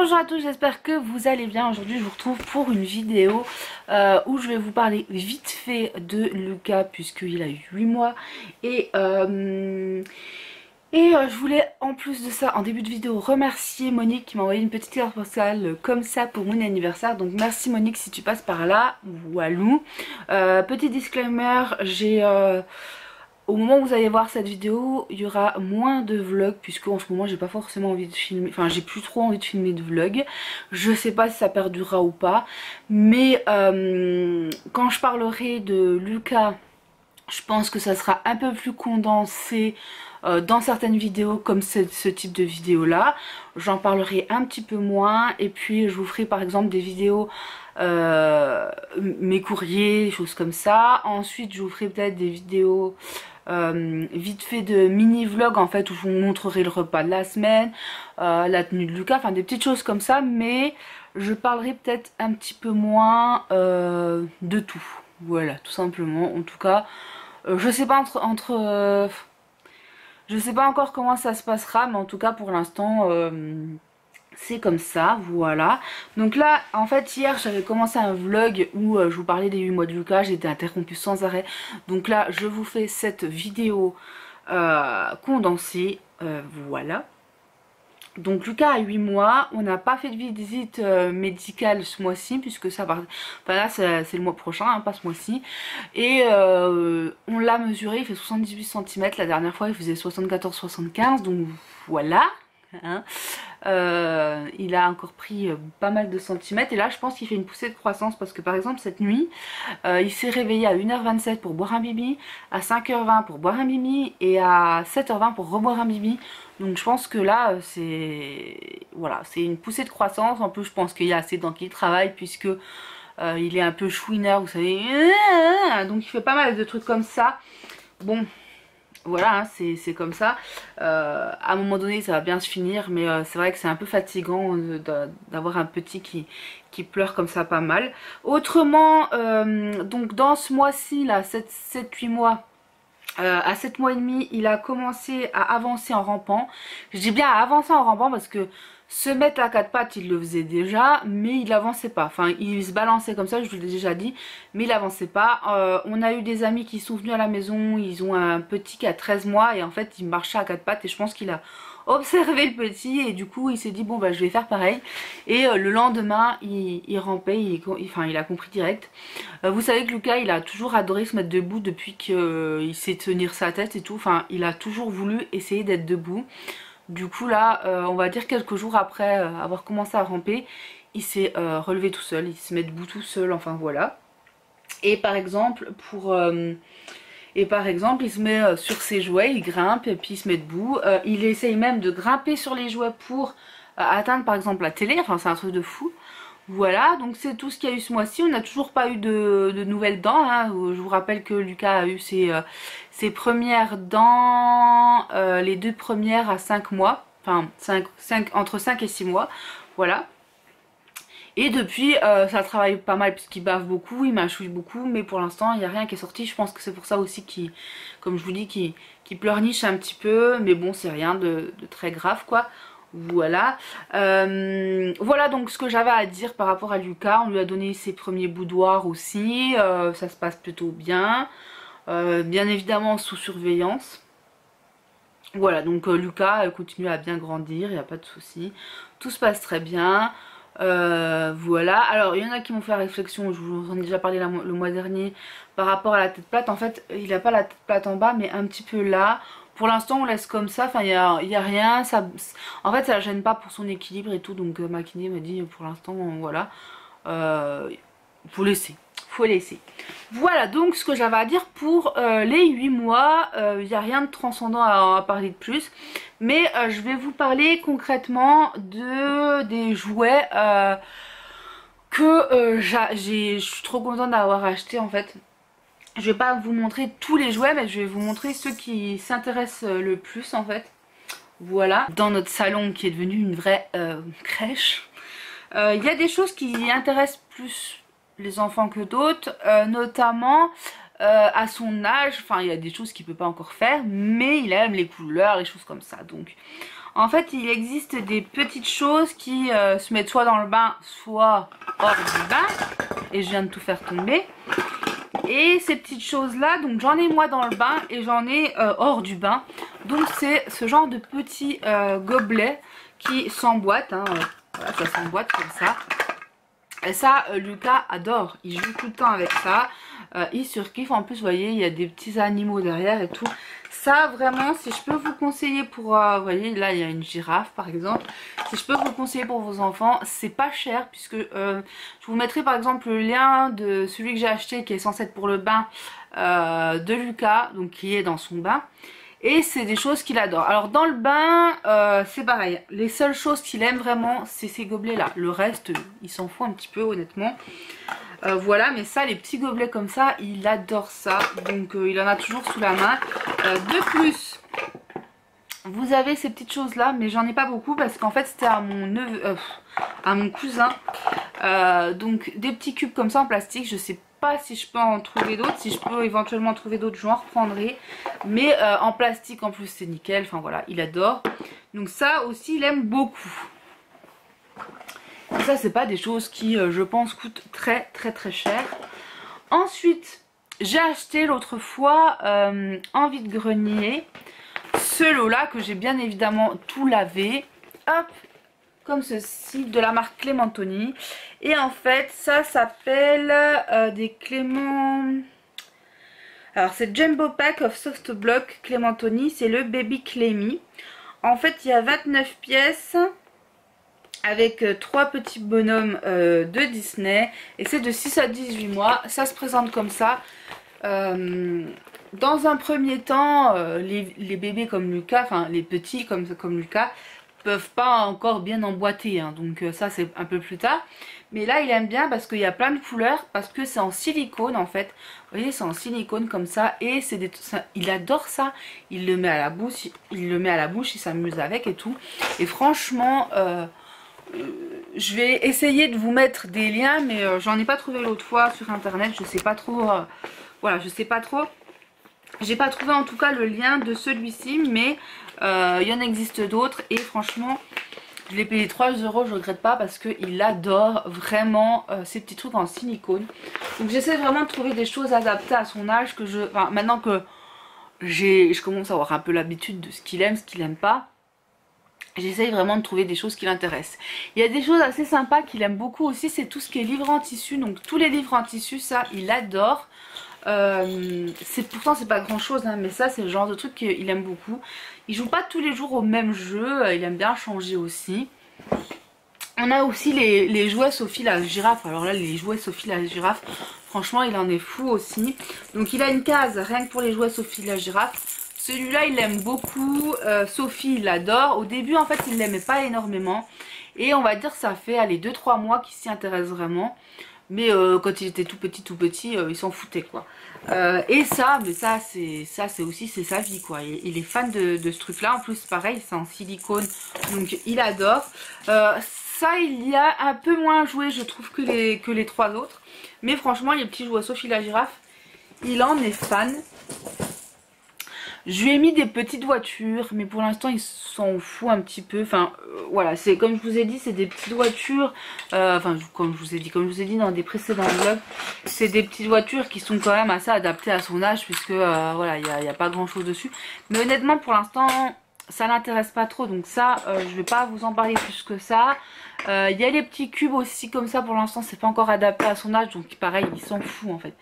Bonjour à tous, j'espère que vous allez bien. Aujourd'hui je vous retrouve pour une vidéo où je vais vous parler vite fait de Lucas puisqu'il a eu 8 mois je voulais en plus de ça en début de vidéo remercier Monique qui m'a envoyé une petite carte postale comme ça pour mon anniversaire. Donc merci Monique si tu passes par là. Walou. Petit disclaimer, au moment où vous allez voir cette vidéo, il y aura moins de vlogs puisque en ce moment j'ai pas forcément envie de filmer, enfin j'ai plus trop envie de filmer de vlogs. Je sais pas si ça perdurera ou pas, mais quand je parlerai de Lucas, je pense que ça sera un peu plus condensé dans certaines vidéos comme ce type de vidéo là. J'en parlerai un petit peu moins et puis je vous ferai par exemple des vidéos mes courriers, choses comme ça. Ensuite je vous ferai peut-être des vidéos vite fait de mini vlog en fait où je vous montrerai le repas de la semaine, la tenue de Lucas, enfin des petites choses comme ça, mais je parlerai peut-être un petit peu moins de tout. Voilà, tout simplement. En tout cas, je sais pas je sais pas encore comment ça se passera, mais en tout cas pour l'instant c'est comme ça, voilà. Donc là, en fait, hier j'avais commencé un vlog où je vous parlais des 8 mois de Lucas, j'ai été interrompue sans arrêt. Donc là, je vous fais cette vidéo condensée, voilà. Donc Lucas a 8 mois, on n'a pas fait de visite médicale ce mois-ci puisque ça va, enfin là c'est le mois prochain, hein, pas ce mois-ci. Et on l'a mesuré, il fait 78 cm, la dernière fois il faisait 74-75, donc voilà. Hein. Il a encore pris pas mal de centimètres et là je pense qu'il fait une poussée de croissance parce que par exemple cette nuit il s'est réveillé à 1h27 pour boire un bibi, à 5h20 pour boire un bibi et à 7h20 pour reboire un bibi. Donc je pense que là c'est voilà, c'est une poussée de croissance. En plus je pense qu'il y a assez dents qui travaillent puisque il est un peu chouineur, vous savez, donc il fait pas mal de trucs comme ça. Bon, voilà, hein, c'est comme ça. À un moment donné ça va bien se finir, mais c'est vrai que c'est un peu fatigant d'avoir un petit qui pleure comme ça pas mal. Autrement, donc dans ce mois-ci là, 7-8 mois, à 7 mois et demi, il a commencé à avancer en rampant. Je dis bien à avancer en rampant parce que se mettre à quatre pattes, il le faisait déjà, mais il avançait pas. Enfin, il se balançait comme ça, je vous l'ai déjà dit, mais il avançait pas. On a eu des amis qui sont venus à la maison, ils ont un petit qui a 13 mois et en fait, il marchait à quatre pattes et je pense qu'il a observé le petit et du coup, il s'est dit bon bah je vais faire pareil. Et le lendemain, il rampait, il a compris direct. Vous savez que Lucas, il a toujours adoré se mettre debout depuis qu'il sait tenir sa tête et tout. Enfin, il a toujours voulu essayer d'être debout. Du coup là, on va dire quelques jours après avoir commencé à ramper, il s'est relevé tout seul, il se met debout tout seul, enfin voilà. Et par exemple, il se met sur ses jouets, il grimpe et puis il se met debout. Il essaye même de grimper sur les jouets pour atteindre par exemple la télé, enfin c'est un truc de fou. Voilà, donc c'est tout ce qu'il y a eu ce mois-ci. On n'a toujours pas eu de nouvelles dents, hein. Je vous rappelle que Lucas a eu ses premières dents, les deux premières à 5 mois, enfin entre 5 et 6 mois, voilà. Et depuis ça travaille pas mal puisqu'il bave beaucoup, il mâchouille beaucoup, mais pour l'instant il n'y a rien qui est sorti. Je pense que c'est pour ça aussi qu'il, comme je vous dis, qu'il pleurniche un petit peu, mais bon c'est rien de très grave quoi. Voilà, voilà donc ce que j'avais à dire par rapport à Lucas. On lui a donné ses premiers boudoirs aussi, ça se passe plutôt bien, bien évidemment sous surveillance. Voilà, donc Lucas continue à bien grandir, il n'y a pas de souci, tout se passe très bien. Voilà, alors il y en a qui m'ont fait réflexion, je vous en ai déjà parlé le mois dernier, par rapport à la tête plate. En fait il n'a pas la tête plate en bas mais un petit peu là. Pour l'instant on laisse comme ça, enfin il y a rien, ça, en fait ça la gêne pas pour son équilibre et tout, donc ma kiné m'a dit pour l'instant voilà, faut laisser, faut laisser. Voilà donc ce que j'avais à dire pour les 8 mois, il n'y a rien de transcendant à parler de plus, mais je vais vous parler concrètement des jouets que je suis trop contente d'avoir acheté en fait. Je vais pas vous montrer tous les jouets, mais je vais vous montrer ceux qui s'intéressent le plus en fait. Voilà, dans notre salon qui est devenu une vraie crèche. Il y a des choses qui intéressent plus les enfants que d'autres, notamment à son âge. Enfin, il y a des choses qu'il peut pas encore faire, mais il aime les couleurs, les choses comme ça. Donc, En fait il existe des petites choses qui se mettent soit dans le bain soit hors du bain. Et je viens de tout faire tomber. Et ces petites choses là, donc j'en ai moi dans le bain et j'en ai hors du bain. Donc c'est ce genre de petits gobelets qui s'emboîtent, hein, voilà, ça s'emboîte comme ça. Et ça Lucas adore, il joue tout le temps avec ça, il surkiffe. En plus vous voyez il y a des petits animaux derrière et tout. Ça vraiment si je peux vous conseiller pour, vous voyez là il y a une girafe par exemple. Si je peux vous le conseiller pour vos enfants, c'est pas cher puisque je vous mettrai par exemple le lien de celui que j'ai acheté qui est censé être pour le bain de Lucas, donc qui est dans son bain. Et c'est des choses qu'il adore. Alors dans le bain, c'est pareil. Les seules choses qu'il aime vraiment, c'est ces gobelets là. Le reste, il s'en fout un petit peu honnêtement. Voilà, mais ça, les petits gobelets comme ça, il adore ça. Donc il en a toujours sous la main. De plus, vous avez ces petites choses là, mais j'en ai pas beaucoup parce qu'en fait c'était à mon neveu, à mon cousin. Donc des petits cubes comme ça en plastique, je sais pas si je peux en trouver d'autres. Si je peux éventuellement en trouver d'autres, je en reprendrai. Mais en plastique en plus c'est nickel, enfin voilà, il adore. Donc ça aussi il aime beaucoup. Et ça c'est pas des choses qui je pense coûtent très cher. Ensuite j'ai acheté l'autre fois en vide-grenier ce lot là que j'ai bien évidemment tout lavé. Hop, comme ceci, de la marque Clémentoni. Et en fait ça s'appelle des Clément... Alors c'est Jumbo Pack of Soft Block Clémentoni, c'est le Baby Clémy. En fait il y a 29 pièces avec 3 petits bonhommes de Disney. Et c'est de 6 à 18 mois, ça se présente comme ça. Dans un premier temps, les bébés comme Lucas, enfin les petits comme Lucas, peuvent pas encore bien emboîter, hein, donc ça c'est un peu plus tard. Mais là il aime bien parce qu'il y a plein de couleurs, parce que c'est en silicone en fait. Vous voyez, c'est en silicone comme ça et c'est il adore ça. Il le met à la bouche, il s'amuse avec et tout. Et franchement, je vais essayer de vous mettre des liens, mais j'en ai pas trouvé l'autre fois sur internet. Je sais pas trop. Voilà, je sais pas trop. J'ai pas trouvé en tout cas le lien de celui-ci, mais il y en existe d'autres et franchement je l'ai payé 3 €, je regrette pas parce qu'il adore vraiment ces petits trucs en silicone. Donc j'essaie vraiment de trouver des choses adaptées à son âge, que enfin, maintenant que je commence à avoir un peu l'habitude de ce qu'il aime, ce qu'il aime pas. J'essaye vraiment de trouver des choses qui l'intéressent. Il y a des choses assez sympas qu'il aime beaucoup aussi, c'est tout ce qui est livres en tissu. Donc tous les livres en tissu, ça il adore. Pourtant c'est pas grand chose, hein, mais ça c'est le genre de truc qu'il aime beaucoup. Il joue pas tous les jours au même jeu, il aime bien changer aussi. On a aussi les jouets Sophie la girafe. Alors là les jouets Sophie la girafe, franchement il en est fou aussi. Donc il a une case rien que pour les jouets Sophie la girafe. Celui-là il l'aime beaucoup, Sophie il l'adore. Au début en fait il l'aimait pas énormément. Et on va dire ça fait allez 2-3 mois qu'il s'y intéresse vraiment. Mais quand il était tout petit, il s'en foutait quoi. Et ça, mais ça c'est aussi c'est sa vie quoi. Il est fan de ce truc là. En plus pareil c'est en silicone, donc il adore. Ça il y a un peu moins joué je trouve que les 3 autres. Mais franchement les petits jouets Sophie la girafe, il en est fan. Je lui ai mis des petites voitures, mais pour l'instant il s'en fout un petit peu. Enfin voilà, c'est comme je vous ai dit, c'est des petites voitures. Enfin comme je vous ai dit dans des précédents vlogs, c'est des petites voitures qui sont quand même assez adaptées à son âge, puisque voilà, il n'y a pas grand chose dessus. Mais honnêtement pour l'instant ça l'intéresse pas trop, donc ça je vais pas vous en parler plus que ça. Il y a les petits cubes aussi comme ça, pour l'instant c'est pas encore adapté à son âge, donc pareil il s'en fout en fait.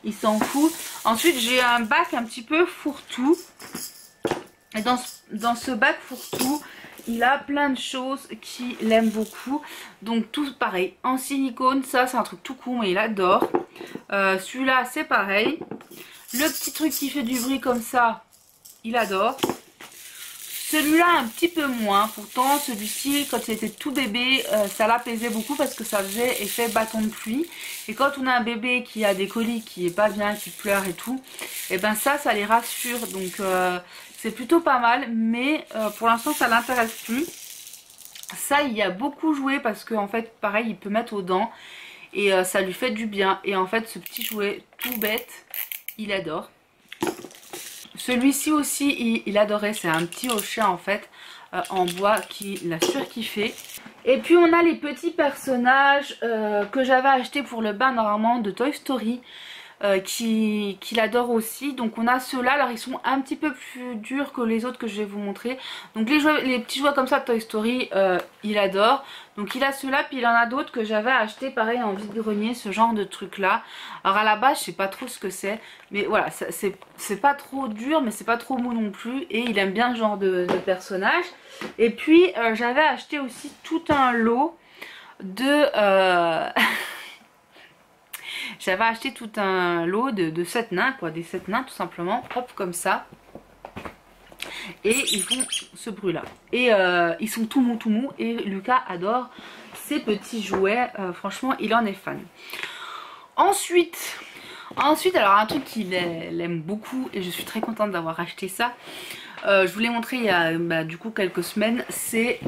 Il s'en fout. Ensuite j'ai un bac un petit peu fourre-tout. Et dans ce bac fourre-tout, il a plein de choses qu'il aime beaucoup. Donc tout pareil, en silicone, ça c'est un truc tout con mais il adore. Celui-là c'est pareil. Le petit truc qui fait du bruit comme ça, il adore. Celui-là un petit peu moins, pourtant celui-ci quand il était tout bébé ça l'apaisait beaucoup parce que ça faisait effet bâton de pluie. Et quand on a un bébé qui a des coliques, qui est pas bien, qui pleure et tout, et ben ça les rassure, donc c'est plutôt pas mal. Mais pour l'instant ça l'intéresse plus. Ça il y a beaucoup joué parce que en fait pareil il peut mettre aux dents et ça lui fait du bien. Et en fait ce petit jouet tout bête il adore. Celui-ci aussi il adorait, c'est un petit hochet en fait en bois qu'il a surkiffé. Et puis on a les petits personnages que j'avais acheté pour le bain normalement de Toy Story. Qu'il adore aussi. Donc on a ceux-là, alors ils sont un petit peu plus durs que les autres que je vais vous montrer. Donc les petits jouets comme ça de Toy Story, il adore. Donc il a ceux-là, puis il en a d'autres que j'avais acheté pareil en vide-grenier, ce genre de truc là. Alors à la base je sais pas trop ce que c'est, mais voilà, c'est pas trop dur mais c'est pas trop mou non plus, et il aime bien ce genre de personnage. Et puis j'avais acheté aussi tout un lot de... J'avais acheté tout un lot de 7 nains, quoi, des 7 nains tout simplement, hop, comme ça. Et ils font ce bruit là. Et ils sont tout mous, et Lucas adore ces petits jouets, franchement il en est fan. Ensuite, alors un truc qu'il aime beaucoup, et je suis très contente d'avoir acheté ça. Je vous l'ai montré il y a du coup quelques semaines, c'est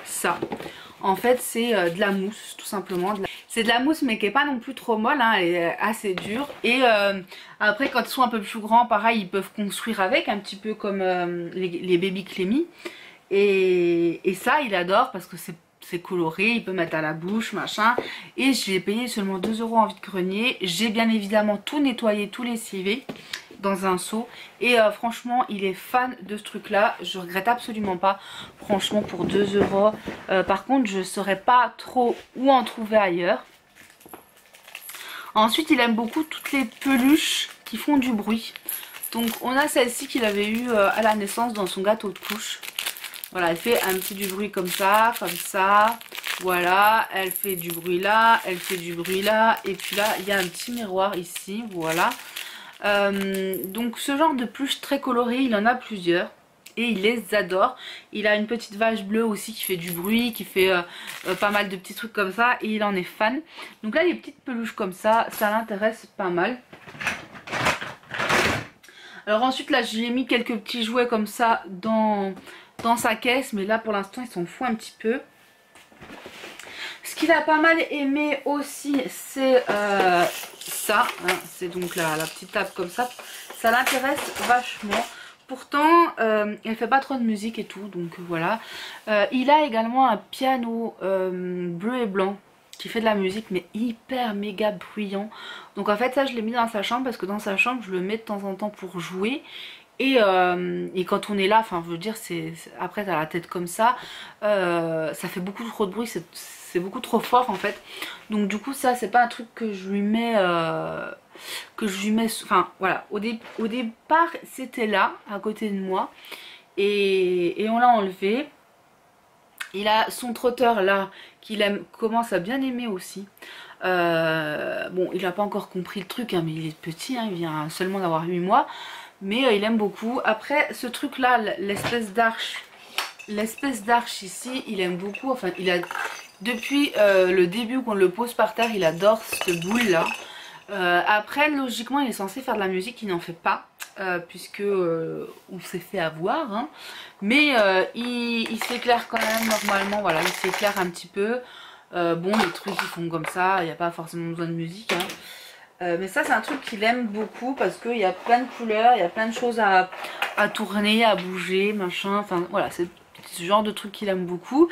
ça. En fait c'est de la mousse tout simplement. C'est de la mousse mais qui est pas non plus trop molle, hein, elle est assez dure. Et après quand ils sont un peu plus grands, pareil, ils peuvent construire avec, un petit peu comme les baby Clémy. Et ça il adore parce que c'est coloré, il peut mettre à la bouche, machin. Et je l'ai payé seulement 2 € en vide-grenier. J'ai bien évidemment tout nettoyé, tout lessivé dans un seau, et franchement il est fan de ce truc là, je regrette absolument pas, franchement pour 2 €. Par contre je saurais pas trop où en trouver ailleurs. Ensuite il aime beaucoup toutes les peluches qui font du bruit. Donc on a celle-ci qu'il avait eu à la naissance dans son gâteau de couche. Voilà, elle fait un petit du bruit comme ça, voilà, elle fait du bruit là, elle fait du bruit là, et puis là il y a un petit miroir ici, voilà. Donc ce genre de peluche très colorée, il en a plusieurs et il les adore. Il a une petite vache bleue aussi qui fait du bruit, qui fait pas mal de petits trucs comme ça, et il en est fan. Donc là les petites peluches comme ça l'intéresse pas mal. Alors ensuite là j'ai mis quelques petits jouets comme ça dans sa caisse, mais là pour l'instant il s'en fout un petit peu. Ce qu'il a pas mal aimé aussi c'est ça, hein, c'est donc la petite table comme ça l'intéresse vachement. Pourtant elle fait pas trop de musique et tout, donc voilà. Il a également un piano bleu et blanc qui fait de la musique mais hyper méga bruyant. Donc en fait ça je l'ai mis dans sa chambre parce que dans sa chambre je le mets de temps en temps pour jouer. Et quand on est là, enfin je veux dire, après t'as la tête comme ça fait beaucoup trop de bruit, c'est beaucoup trop fort en fait. Donc du coup ça c'est pas un truc que je lui mets, enfin voilà, au départ c'était là, à côté de moi, et on l'a enlevé. Il a son trotteur là, qu'il commence à bien aimer aussi. Bon il a pas encore compris le truc, hein, mais il est petit, hein, il vient seulement d'avoir 8 mois. Mais il aime beaucoup. Après ce truc là, l'espèce d'arche ici, il aime beaucoup. Enfin il a, depuis le début qu'on le pose par terre, il adore cette boule là. Après logiquement il est censé faire de la musique, il n'en fait pas. Puisque on s'est fait avoir, hein. Mais il s'éclaire quand même normalement, voilà, il s'éclaire un petit peu. Bon les trucs ils font comme ça, il n'y a pas forcément besoin de musique, hein. Mais ça c'est un truc qu'il aime beaucoup parce qu'il y a plein de couleurs, il y a plein de choses à tourner, à bouger, machin, enfin voilà, c'est ce genre de truc qu'il aime beaucoup.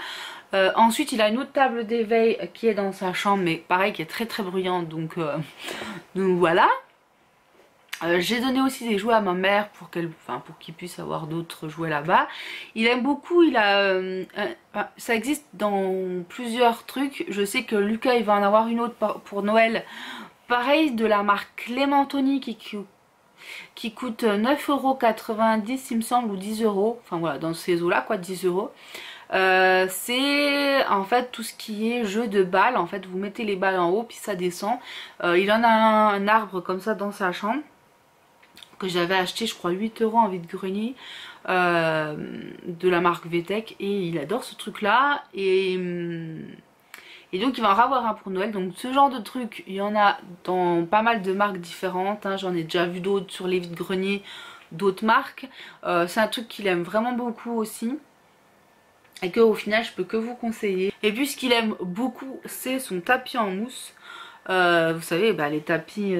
Ensuite il a une autre table d'éveil qui est dans sa chambre, mais pareil qui est très très bruyante, donc voilà. J'ai donné aussi des jouets à ma mère pour qu'il puisse avoir d'autres jouets là-bas. Il aime beaucoup, il a ça existe dans plusieurs trucs. Je sais que Lucas il va en avoir une autre pour Noël. Pareil, de la marque Clémentoni qui coûte 9,90 € il me semble, ou 10 €. Enfin voilà, dans ces eaux là quoi, 10 €. C'est en fait tout ce qui est jeu de balles. En fait vous mettez les balles en haut puis ça descend. Il en a un arbre comme ça dans sa chambre que j'avais acheté je crois 8 € en vide-grenier, de la marque VTech, et il adore ce truc là. Et donc il va en avoir un pour Noël. Donc ce genre de truc il y en a dans pas mal de marques différentes, hein. J'en ai déjà vu d'autres sur les vides-greniers, d'autres marques. C'est un truc qu'il aime vraiment beaucoup aussi, et que au final je peux que vous conseiller. Et puis ce qu'il aime beaucoup c'est son tapis en mousse. Vous savez, bah, les tapis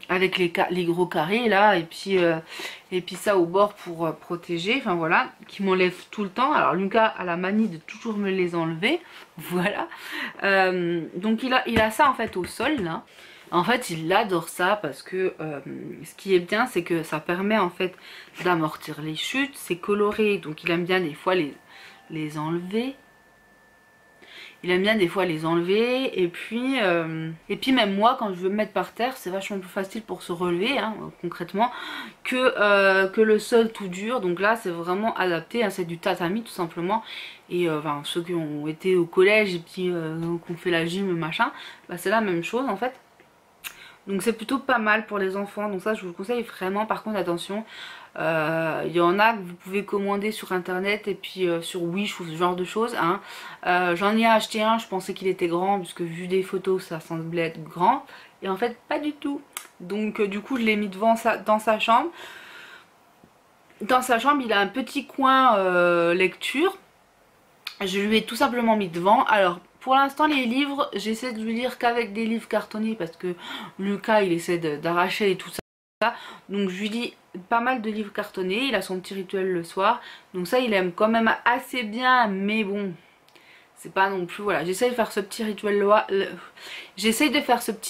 avec les gros carrés là, et puis ça au bord pour protéger, enfin voilà, qui m'enlève tout le temps. Alors Lucas a la manie de toujours me les enlever, voilà. Donc il a ça en fait au sol là. En fait il adore ça parce que ce qui est bien c'est que ça permet en fait d'amortir les chutes, c'est coloré, donc il aime bien des fois les enlever. Il aime bien des fois les enlever et puis même moi quand je veux me mettre par terre c'est vachement plus facile pour se relever hein, concrètement que le sol tout dur. Donc là c'est vraiment adapté, hein, c'est du tatami tout simplement. Et enfin, ceux qui ont été au collège et puis qui ont fait la gym machin, bah, c'est la même chose en fait. Donc c'est plutôt pas mal pour les enfants, donc ça je vous le conseille vraiment. Par contre attention, il y en a que vous pouvez commander sur internet et puis sur Wish ou ce genre de choses hein. J'en ai acheté un, je pensais qu'il était grand puisque vu des photos ça semblait être grand et en fait pas du tout. Donc du coup je l'ai mis dans sa chambre. Dans sa chambre il a un petit coin lecture. Je lui ai tout simplement mis devant. Alors pour l'instant les livres, j'essaie de lui lire qu'avec des livres cartonnés parce que Lucas il essaie d'arracher et tout ça. Donc je lui lis pas mal de livres cartonnés, il a son petit rituel le soir. Donc ça il aime quand même assez bien, mais bon, c'est pas non plus, voilà. J'essaie de faire ce petit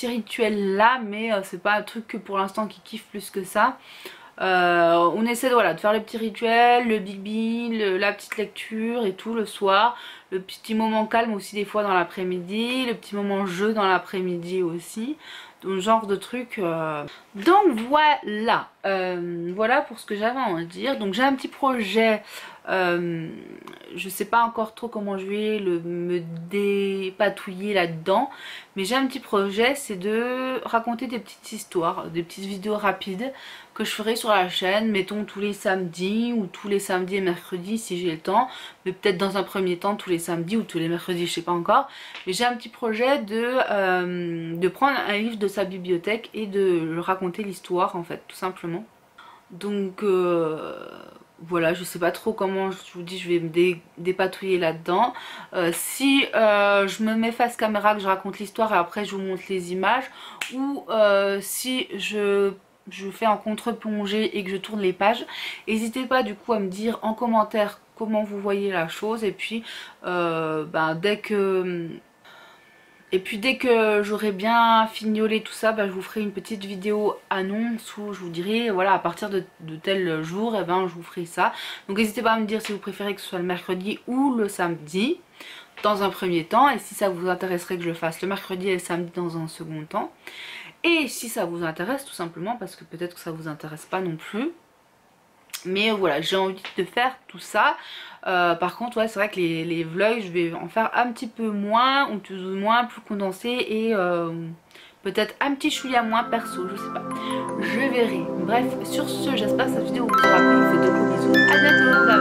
rituel là, mais c'est pas un truc que pour l'instant qui kiffe plus que ça. On essaie de, voilà, de faire le petit rituel, le bibi, la petite lecture et tout le soir, le petit moment calme aussi des fois dans l'après-midi, le petit moment jeu dans l'après-midi aussi, donc genre de truc. Donc voilà, voilà pour ce que j'avais à en dire. Donc j'ai un petit projet, je sais pas encore trop comment je vais me dépatouiller là-dedans, mais j'ai un petit projet, c'est de raconter des petites histoires, des petites vidéos rapides que je ferai sur la chaîne, mettons tous les samedis ou tous les samedis et mercredis si j'ai le temps, mais peut-être dans un premier temps tous les samedis ou tous les mercredis, je sais pas encore. Mais j'ai un petit projet de prendre un livre de sa bibliothèque et de raconter l'histoire en fait, tout simplement. Donc voilà, je sais pas trop comment, je vous dis, je vais me dépatouiller là-dedans. Si je me mets face caméra, que je raconte l'histoire et après je vous montre les images, ou si je fais en contre-plongée et que je tourne les pages, n'hésitez pas du coup à me dire en commentaire comment vous voyez la chose. Et puis dès que j'aurai bien fignolé tout ça, je vous ferai une petite vidéo annonce où je vous dirai voilà, à partir de tel jour, et je vous ferai ça. Donc n'hésitez pas à me dire si vous préférez que ce soit le mercredi ou le samedi dans un premier temps, et si ça vous intéresserait que je le fasse le mercredi et le samedi dans un second temps. Et si ça vous intéresse tout simplement, parce que peut-être que ça vous intéresse pas non plus. Mais voilà, j'ai envie de faire tout ça. Par contre, ouais, c'est vrai que les vlogs, je vais en faire un petit peu moins, ou plus ou moins, plus condensé. Et peut-être un petit chouïa moins perso, je sais pas. Je verrai. Bref, sur ce, j'espère que cette vidéo vous aura plu. Je vous fais de gros bisous. À bientôt.